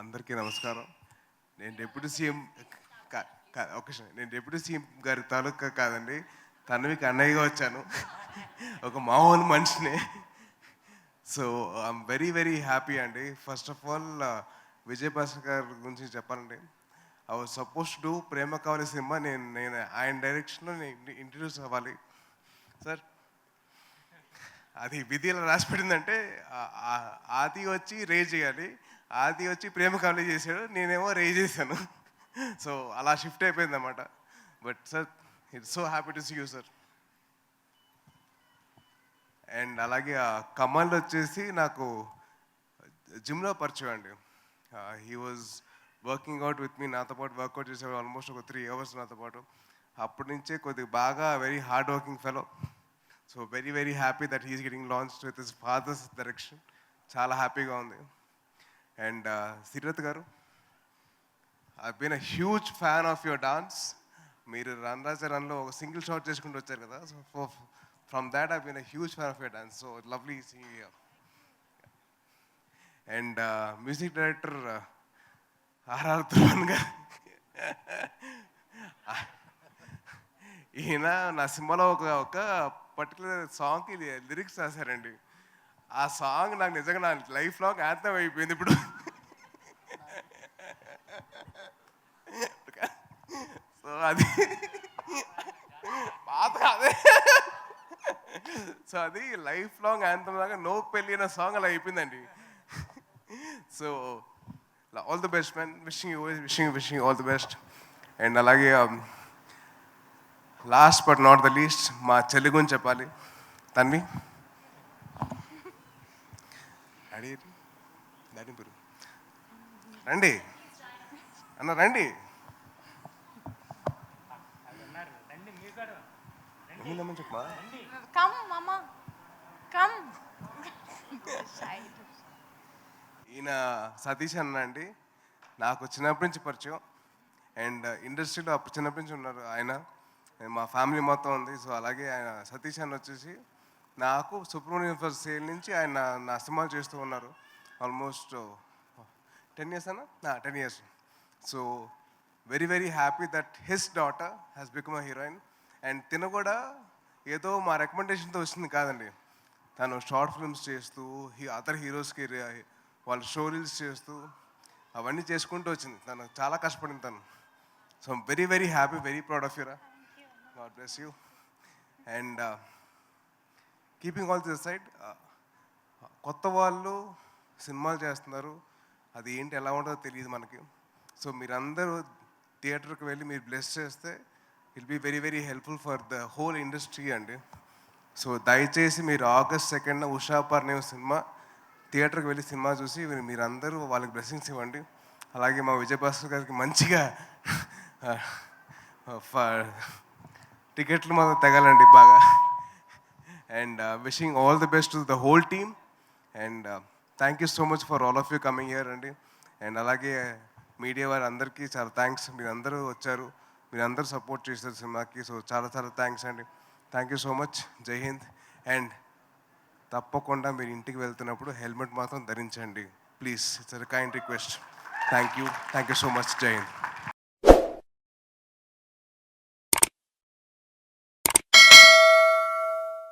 అందరికీ నమస్కారం. నేను డిప్యూటీ సీఎం నేను డిప్యూటీ సీఎం గారి తాలూకా కాదండి, తన్వికి అన్నయ్యగా వచ్చాను. ఒక మామూలు మనిషిని. So I'm very very happy అండి. First of all Vijay Bhaskar గారి గురించి చెప్పాలండి. I was suppose to do Prema Kaavali cinema. నేను ఆయన డైరెక్షన్లో నేను ఇంట్రడ్యూస్ అవ్వాలి సార్. అది విధిలో రాసి పెట్టిందంటే ఆది వచ్చి రేజ్ చేయాలి, ఆది వచ్చి ప్రేమ కావాలి చేశాడు, నేనేమో రేజ్ చేశాను. సో అలా షిఫ్ట్ అయిపోయింది అన్నమాట. But sir, it's so happy to see you sir. And అలాగే కమల్ వచ్చేసి నాకు జిమ్లో పరిచయం అండి. He was working out with me, నాతో పాటు వర్కౌట్ చేసేవాడు ఆల్మోస్ట్ ఒక 3 hours నాతో పాటు. అప్పటి నుంచే కొద్దిగా బాగా very hard working fellow. So very very happy that he's getting launched with his father's direction. చాలా హ్యాపీగా ఉంది. అండ్ సిరత్ గారు, I been a huge fan of your dance. మీరు రన్ రాజా రన్లో ఒక సింగిల్ షాట్ చేసుకుంటూ వచ్చారు కదా, so from that I been a huge fan of your dance. So lovely seeing you. And music director RR Dhruvan గారు, ఈయన నా సినిమాలో ఒక పర్టికులర్ సాంగ్కి లిరిక్స్ రాశారండి. ఆ సాంగ్ నాకు నిజంగా నా లైఫ్ లాంగ్ యాంథమ్ అయిపోయింది ఇప్పుడు. సో అది పాత అదే. సో అది లైఫ్ లాంగ్ యాంథమ్ లాగా నో పెళ్ళి అనే సాంగ్ అలా అయిపోయిందండి. So all the best man, wishing all the best. And అలాగే last but not the least మా చెల్లి గురించి చెప్పాలి. తన్వి రండి అన్న, రండి. చెప్పమా. ఈయన సతీష్ అన్న అండి, నాకు చిన్నప్పటి నుంచి పరిచయం. అండ్ ఇండస్ట్రీలో అప్పుడు చిన్నప్పటి నుంచి ఉన్నారు ఆయన. మా ఫ్యామిలీ మొత్తం ఉంది. సో అలాగే ఆయన సతీష్ అన్న వచ్చేసి నాకు సుబ్రహ్మణ్యం ఫర్ సేల్ నుంచి ఆయన నా సినిమాలు చేస్తూ ఉన్నారు. ఆల్మోస్ట్ 10 years అన్న, 10 years. So very very happy that his daughter has become a heroine. And తిన కూడా ఏదో మా రికమెండేషన్తో వచ్చింది కాదండి. తను షార్ట్ ఫిల్మ్స్ చేస్తూ అదర్ హీరోస్కి వాళ్ళ షో రీల్స్ చేస్తూ అవన్నీ చేసుకుంటూ వచ్చింది. తను చాలా కష్టపడింది తను. So very very happy, very proud of యూరా. God bless you. And keeping all this aside, కొత్త వాళ్ళు సినిమాలు చేస్తున్నారు, అది ఏంటి ఎలా ఉంటుందో తెలియదు మనకి. సో మీరందరూ థియేటర్కి వెళ్ళి మీరు బ్లెస్ చేస్తే will be very very helpful for the whole industry అండి. సో దయచేసి మీరు August 2nd Usha Parinayam cinema థియేటర్కి వెళ్ళి సినిమా చూసి మీరందరూ వాళ్ళకి బ్లెస్సింగ్స్ ఇవ్వండి. అలాగే మా విజయ్ భాస్కర్ గారికి మంచిగా టికెట్లు మాత్రం తెగాలండి బాగా. And wishing all the best to the whole team. And thank you so much for all of you coming here అండి. అండ్ అలాగే మీడియా వారి అందరికీ చాలా థ్యాంక్స్. మీరందరూ వచ్చారు, మీరందరూ సపోర్ట్ చేశారు సినిమాకి. సో చాలా చాలా థ్యాంక్స్ అండి. Thank you so much. జై హింద్. అండ్ తప్పకుండా మీరు ఇంటికి వెళ్తున్నప్పుడు హెల్మెట్ మాత్రం ధరించండి please. It's a kind request. Thank you so much. జై హింద్.